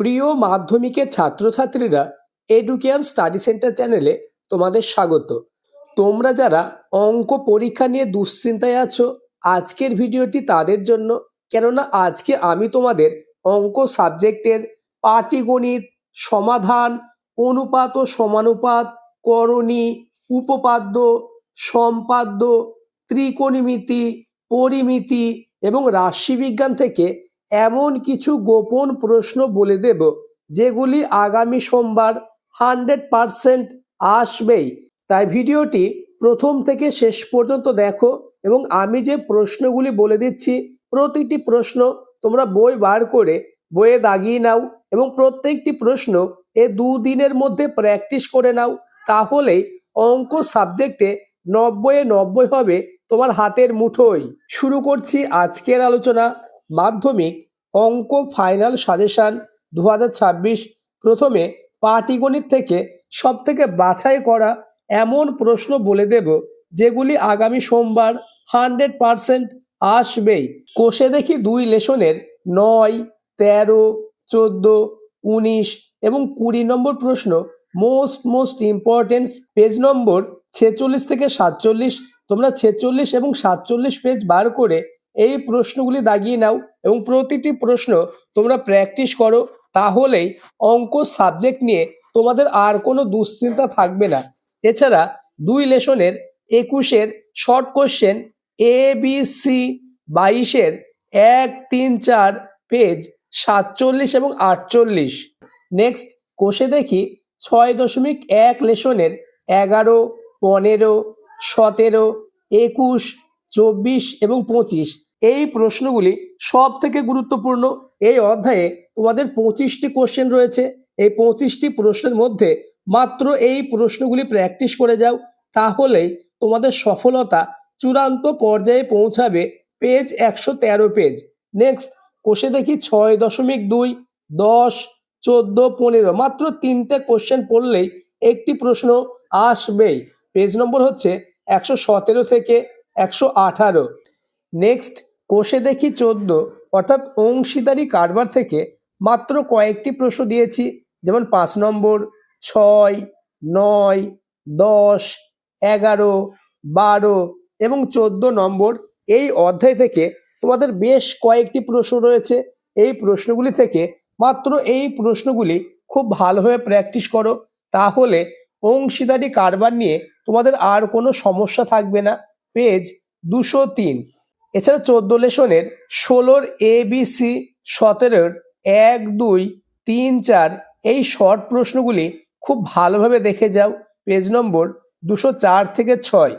প্রিয় মাধ্যমিকের ছাত্রছাত্রীরা, এডুকেয়ার স্টাডি সেন্টার চ্যানেলে তোমাদের স্বাগত। তোমরা যারা অঙ্ক পরীক্ষা নিয়ে দুশ্চিন্তায় আছো, আজকের ভিডিওটি তাদের জন্য। কেননা আজকে আমি তোমাদের অঙ্ক সাবজেক্টের পাটিগণিত, সমাধান, অনুপাত ও সমানুপাত, করণী, উপপাদ্য, সম্পাদ্য, ত্রিকোণমিতি, পরিমিতি এবং রাশিবিজ্ঞান থেকে এমন কিছু গোপন প্রশ্ন বলে দেব যেগুলি আগামী সোমবার 100% আসবেই। তাই ভিডিওটি প্রথম থেকে শেষ পর্যন্ত দেখো এবং আমি যে প্রশ্নগুলি বলে দিচ্ছি প্রতিটি প্রশ্ন তোমরা বই বার করে বইয়ে দাগিয়ে নাও এবং প্রত্যেকটি প্রশ্ন এই দুদিনের মধ্যে প্র্যাকটিস করে নাও। তাহলেই অঙ্ক সাবজেক্টে 90-এ 90 হবে তোমার হাতের মুঠোয়। শুরু করছি আজকের আলোচনা। মাধ্যমিক অঙ্ক ফাইনাল সাজেশন 2026। প্রথমে পাটিগণিত থেকে সব থেকে বাছাই করা এমন প্রশ্ন বলে দেব যেগুলি আগামী সোমবার 100% আসবেই। কোষে দেখি 2 লেসনের 9, 13, 14, 19 এবং 20 নম্বর প্রশ্ন মোস্ট ইম্পর্টেন্স। পেজ নম্বর 46 থেকে 47। তোমরা 46 এবং 47 পেজ বার করে এই প্রশ্নগুলি দাগিয়ে নাও এবং প্রতিটি প্রশ্ন তোমরা প্র্যাকটিস করো। তাহলেই অঙ্ক সাবজেক্ট নিয়ে তোমাদের আর কোনো দুশ্চিন্তা থাকবে না। এছাড়া 2 লেসনের 21-এর শর্ট কোশ্চেন ABC 22-এর 1, 3, 4 পেজ 47 এবং 48। নেক্সট কোষে দেখি 6.1 লেসনের 11, 15, 17, 21, 24 এবং 25 এই প্রশ্নগুলি সব থেকে গুরুত্বপূর্ণ। এই অধ্যায়ে তোমাদের 25টি কোশ্চেন রয়েছে। এই 25টি প্রশ্নের মধ্যে মাত্র এই প্রশ্নগুলি প্র্যাকটিস করে যাও, তাহলেই তোমাদের সফলতা চূড়ান্ত পর্যায়ে পৌঁছাবে। Page 113 page. নেক্সট কোষে দেখি 6.2, 10, 14, 15 মাত্র 3টে কোশ্চেন পড়লেই একটি প্রশ্ন আসবেই। পেজ নম্বর হচ্ছে 117 থেকে 118। নেক্সট কোষে দেখি 14 অর্থাৎ অংশীদারি কারবার থেকে মাত্র কয়েকটি প্রশ্ন দিয়েছি, যেমন 5 নম্বর, 6, 9, 10, 11, 12 এবং 14 নম্বর। এই অধ্যায় থেকে তোমাদের বেশ কয়েকটি প্রশ্ন রয়েছে। এই প্রশ্নগুলি থেকে মাত্র এই প্রশ্নগুলি খুব ভালোভাবে প্র্যাকটিস করো, তাহলে অংশীদারি কারবার নিয়ে তোমাদের আর কোনো সমস্যা থাকবে না। পেজ 203। এছাড়া 14 লেসনের 16-র ABC, 17-র 1, 2, 3, 4 এই শর্ট প্রশ্নগুলি খুব ভালোভাবে দেখে যাও। পেজ নম্বর 204 থেকে 6।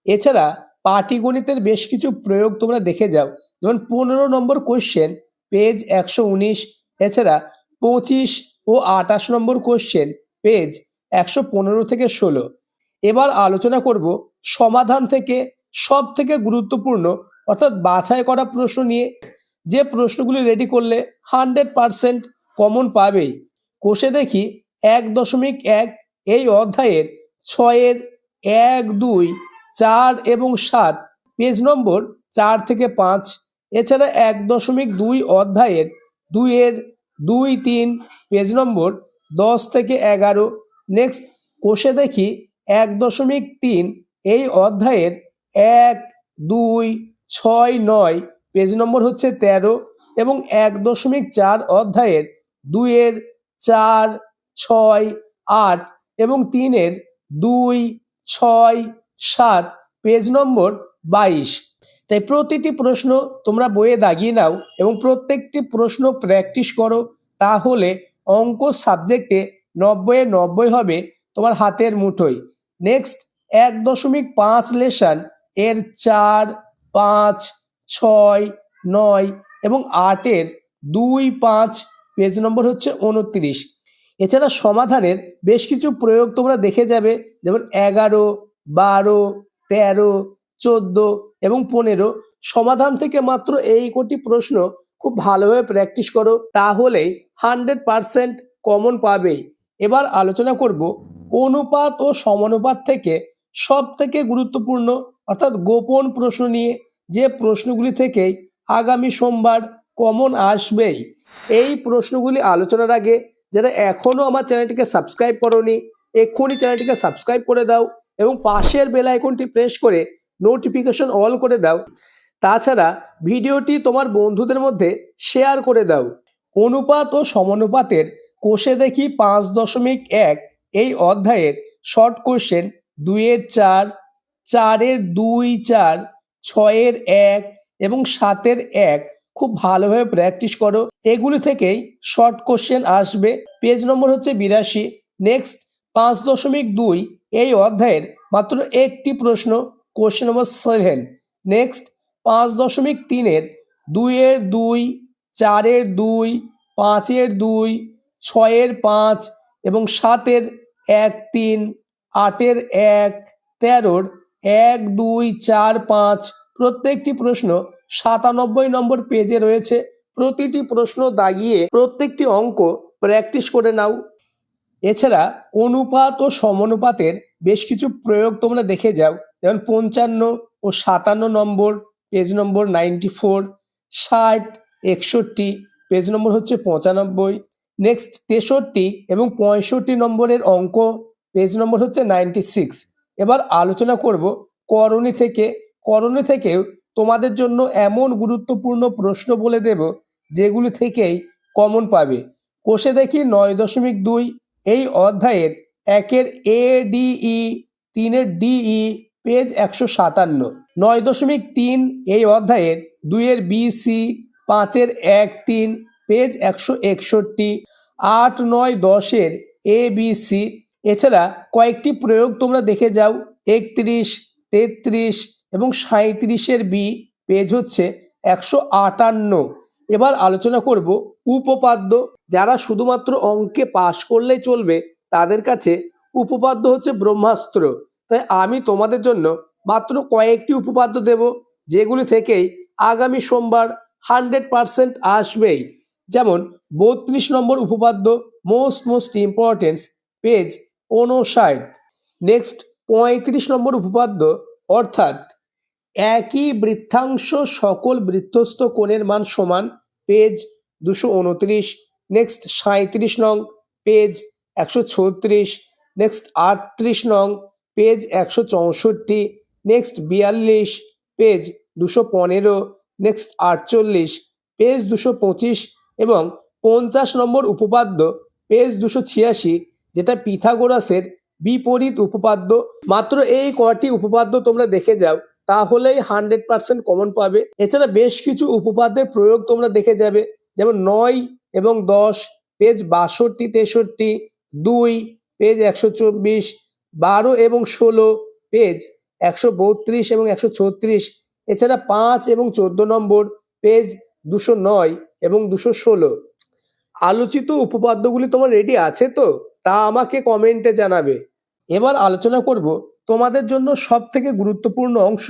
এছাড়া পাটিগণিতের বেশ কিছু প্রয়োগ তোমরা দেখে যাও, যেমন 15 নম্বর কোশ্চেন পেজ 119। এছাড়া 25 ও 28 নম্বর কোশ্চেন পেজ 115 থেকে 16। এবার আলোচনা করব সমাধান থেকে সব থেকে গুরুত্বপূর্ণ অর্থাৎ বাছাই করা প্রশ্ন নিয়ে, যে প্রশ্নগুলি রেডি করলে 100% কমন পাবেই। কোষে দেখি 1.1 এই অধ্যায়ের 6-এর 1, 2, 4 এবং 7 পেজ নম্বর 4 থেকে 5। এছাড়া 1.2 অধ্যায়ের 2-এর 2, 3 পেজ নম্বর 10 থেকে 11। নেক্সট কোষে দেখি 1.3 এই অধ্যায়ের 1, 2, 6, 9 পেজ নম্বর হচ্ছে 13 এবং 1.4 অধ্যায়ের 2-এর 4, 6, 8 এবং 3-এর 2, 6, 7 পেজ নম্বর 22। তাই প্রতিটি প্রশ্ন তোমরা বইয়ে দাগিয়ে নাও এবং প্রত্যেকটি প্রশ্ন প্র্যাকটিস করো, তাহলে অঙ্ক সাবজেক্টে 90-এ 90 হবে তোমার হাতের মুঠোয়। নেক্সট 1.5 লেসন এর 4, 5, 6, 9 এবং 8-এর 2, 5 পেজ নম্বর হচ্ছে 29। এছাড়া সমাধানের বেশ কিছু প্রয়োগ তোমরা দেখে যাবে, যেমন 11, 12, 13, 14 এবং 15। সমাধান থেকে মাত্র এই কটি প্রশ্ন খুব ভালোভাবে প্র্যাকটিস করো, তাহলেই 100% কমন পাবেই। এবার আলোচনা করব অনুপাত ও সমানুপাত থেকে সব থেকে গুরুত্বপূর্ণ অর্থাৎ গোপন প্রশ্ন নিয়ে, যে প্রশ্নগুলি থেকেই আগামী সোমবার কমন আসবেই। এই প্রশ্নগুলি আলোচনার আগে যারা এখনও আমার চ্যানেলটিকে সাবস্ক্রাইব করোনি, এক্ষুনি চ্যানেলটিকে সাবস্ক্রাইব করে দাও এবং পাশের বেল আইকনটি প্রেস করে নোটিফিকেশন অল করে দাও। তাছাড়া ভিডিওটি তোমার বন্ধুদের মধ্যে শেয়ার করে দাও। অনুপাত ও সমানুপাতের কোষে দেখি 5.1 এই অধ্যায়ের শর্ট কোশ্চেন 2-এর 4, 4-এর 2, 4, 6-এর 1 এবং 7-এর 1 খুব ভালোভাবে প্র্যাকটিস করো। এগুলি থেকেই শর্ট কোশ্চেন আসবে। পেজ নম্বর হচ্ছে 82। নেক্সট 5.2 এই অধ্যায়ের মাত্র একটি প্রশ্ন, কোশ্চেন নম্বর 7। নেক্সট 5.3-এর 2-এর 2, 4-এর 2, 5-এর 2, 6-এর 5 এবং 7-এর 1, 3, 8-এর 1, 13-র 1, 2, 4, 5 প্রত্যেকটি প্রশ্ন 97 নম্বর পেজে রয়েছে। প্রতিটি প্রশ্ন দাগিয়ে প্রত্যেকটি অঙ্ক প্র্যাকটিস করে নাও। এছাড়া অনুপাত ও সমানুপাতের বেশ কিছু প্রয়োগ তোমরা দেখে যাও, যেমন 55 ও 57 নম্বর পেজ নম্বর 94, 60, 61 পেজ নম্বর হচ্ছে 95। নেক্সট 63 এবং 65 নম্বরের অঙ্ক পেজ নম্বর হচ্ছে 96। এবার আলোচনা করব করণী থেকে। করণী থেকেও তোমাদের জন্য এমন গুরুত্বপূর্ণ প্রশ্ন বলে দেব যেগুলি থেকেই কমন পাবে। কোষে দেখি 9.2 এই অধ্যায়ের 1-এর ADE, 3-এর DE পেজ 157। 9.3 এই অধ্যায়ের 2-এর BC, 5-এর 1, 3 পেজ 161। 8, 9, 10-এর ABC। এছাড়া কয়েকটি প্রয়োগ তোমরা দেখে যাও, 31, 33 এবং 37-এর B পেজ হচ্ছে 158। এবার আলোচনা করব উপপাদ্য। যারা শুধুমাত্র অঙ্কে পাশ করলেই চলবে তাদের কাছে উপপাদ্য হচ্ছে ব্রহ্মাস্ত্র। তাই আমি তোমাদের জন্য মাত্র কয়েকটি উপপাদ্য দেব, যেগুলি থেকেই আগামী সোমবার 100% আসবেই। যেমন 32 নম্বর উপপাদ্য, মোস্ট ইম্পর্টেন্স পেজ 59। নেক্সট 35 নম্বর উপপাদ্য, অর্থাৎ একই বৃত্তাংশ সকল বৃত্তস্থ কোণের মান সমান পেজ 229। নেক্সট 37 নং পেজ 136। নেক্সট 38 নং page 164। Next 42 page 215। Next 48 page 225 এবং 50 নম্বর উপপাদ্য পেজ 286, যেটা পিথাগোরাসের বিপরীত উপপাদ্য। মাত্র এই কয়টি উপপাদ্য তোমরা দেখে যাও, তাহলেই 100% কমন পাবে। এছাড়া বেশ কিছু উপপাদ্যের প্রয়োগ তোমরা দেখে যাবে, যেমন 9 এবং 10 পেজ 62, 63, 2 পেজ 124, 12 এবং 16 পেজ 132 এবং 136। এছাড়া 5 এবং 14 নম্বর পেজ 209 এবং 216। আলোচিত উপপাদ্যগুলি তোমার রেডি আছে তো? তা আমাকে কমেন্টে জানাবে। এবার আলোচনা করব তোমাদের জন্য সব থেকে গুরুত্বপূর্ণ অংশ,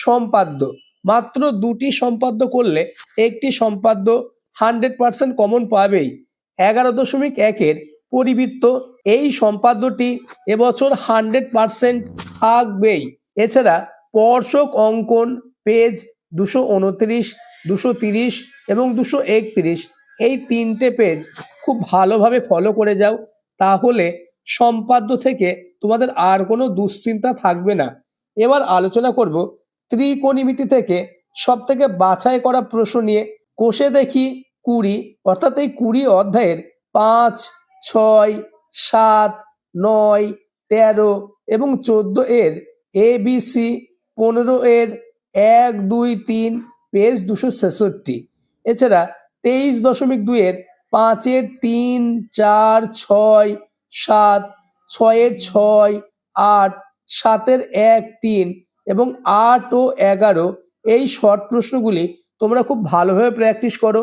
সম্পাদ্য। মাত্র 2টি সম্পাদ্য করলে একটি সম্পাদ্য 100% কমন পাবেই। 11.1-এর পরিবৃত্ত এই সম্পাদ্যটি এবছর 100% থাকবেই। এছাড়া স্পর্শক অঙ্কন পেজ 229, 230 এবং 231 এই 3টে পেজ খুব ভালোভাবে ফলো করে যাও, তাহলে সম্পাদ্য থেকে তোমাদের আর কোনো দুশ্চিন্তা থাকবে না। এবার আলোচনা করব ত্রিকোণমিতি থেকে সব থেকে বাছাই করা প্রশ্ন নিয়ে। কোষে দেখি 20, অর্থাৎ এই 20 অধ্যায়ের 5, 6, 7, 9, 13 এবং 14 এর ABC, 15 এর 1, 2, 3 পেজ 266। এছাড়া 23.2-এর 5-এর 3, 4, 6, 7, 6-এর 6, 8, 7-এর 1, 3 এবং 8 ও 11 এই শর্ট প্রশ্নগুলি তোমরা খুব ভালোভাবে প্র্যাকটিস করো,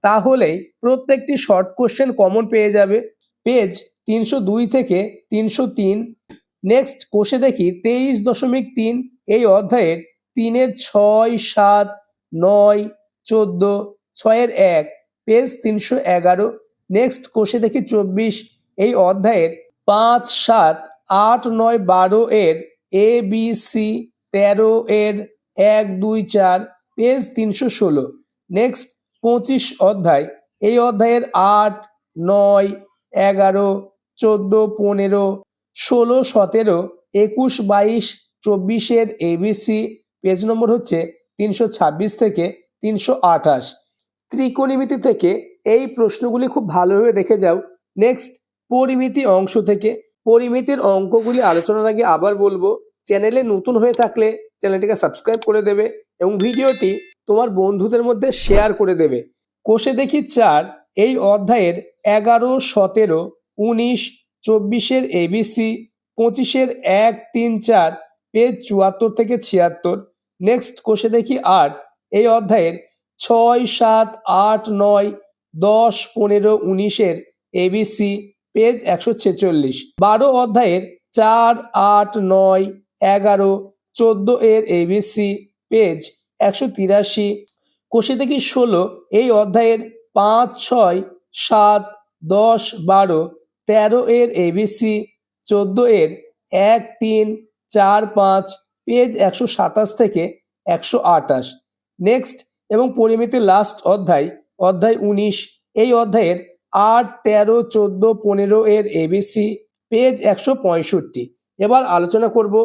তাহলেই প্রত্যেকটি শর্ট কোশ্চেন কমন পেয়ে যাবে। পেজ 302 থেকে 303। নেক্সট কোষে দেখি 23.3 এই অধ্যায়ের 3-এর 6, 7, 9, 14, 6-এর 1 পেজ 311। নেক্সট কোষে দেখি 24 এই অধ্যায়ের 5, 7, 8, 9, 12 এর ABC, 13 এর 1, 2, 4 পেজ 316। নেক্সট 25 অধ্যায় এই অধ্যায়ের 8, 9, 11, 14, 15, 16, 17, 21, 22, 24 ABC, পেজ নম্বর হচ্ছে 326 থেকে 328। ত্রিকোণমিতি থেকে এই প্রশ্নগুলি খুব ভালোভাবে দেখে যাও। নেক্সট, পরিমিতি অংশ থেকে পরিমিতির অঙ্কগুলি আলোচনার আগে আবার বলবো, চ্যানেলে নতুন হয়ে থাকলে চ্যানেলটিকে সাবস্ক্রাইব করে দেবে এবং ভিডিওটি তোমার বন্ধুদের মধ্যে শেয়ার করে দেবে। কোষে দেখি 4 এই অধ্যায়ের 11, 17, 19, 24 ABC, 25 1, 3, 4, পেজ 74 থেকে 76। নেক্সট, কোষে দেখি 8 এই অধ্যায়ের 6, 7, 8, 9, 10, 15, 19 ABC, পেজ 146। 12 অধ্যায়ের 4, 8, 9, 11, 14 ABC, পেজ 183। কোষে দেখি 16 এই অধ্যায়ের 5, 6, 7, 10, 12, 13 ABC, 14 1, 3, 4, 5, পেজ 127 থেকে 128। নেক্সট, এবং পরিমিতির লাস্ট অধ্যায় 19 এই অধ্যায়ের 8, 13, 14, 15 ABC, পেজ 165। এবার আলোচনা করব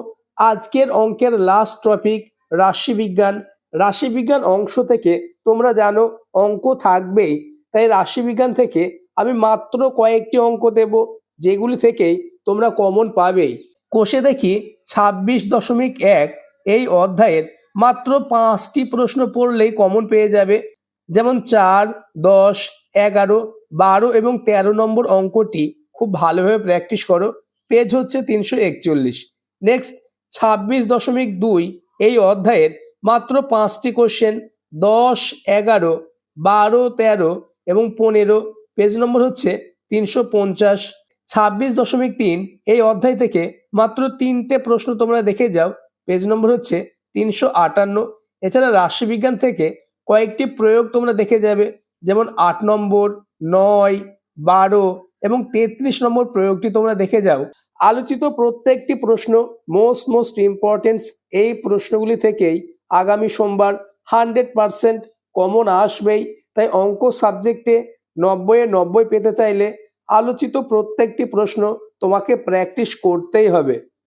আজকের অঙ্কের লাস্ট টপিক, রাশিবিজ্ঞান। রাশিবিজ্ঞান অংশ থেকে তোমরা জানো অঙ্ক থাকবেই, তাই রাশিবিজ্ঞান থেকে আমি মাত্র কয়েকটি অঙ্ক দেব, যেগুলি থেকেই তোমরা কমন পাবেই। কোষে দেখি 26.1 এই অধ্যায়ের মাত্র 5টি প্রশ্ন পড়লেই কমন পেয়ে যাবে, যেমন 4, 10, 11, 12 এবং 13 নম্বর অঙ্কটি খুব ভালোভাবে প্র্যাকটিস করো, পেজ হচ্ছে 341। নেক্সট, 26.2 এই অধ্যায়ের মাত্র 5টি কোশ্চেন, 10, 11, 12, 13 এবং 15, পেজ নম্বর হচ্ছে 350। 26.3 এই অধ্যায় থেকে মাত্র 3টে প্রশ্ন তোমরা দেখে যাও, পেজ নম্বর হচ্ছে 358। এছাড়া রাশিবিজ্ঞান থেকে কয়েকটি প্রয়োগ তোমরা দেখে যাবে, যেমন 8 নম্বর, 9, 12 এবং 33 নম্বর প্রয়োগটি তোমরা দেখে যাও। আলোচিত প্রত্যেকটি প্রশ্ন মোস্ট ইম্পর্টেন্ট, এই প্রশ্নগুলি থেকেই আগামী সোমবার 100% কমন আসবেই। তাই অঙ্ক সাবজেক্টে 90-এ 90 পেতে চাইলে আলোচিত প্রত্যেকটি প্রশ্ন তোমাকে প্র্যাকটিস করতেই হবে।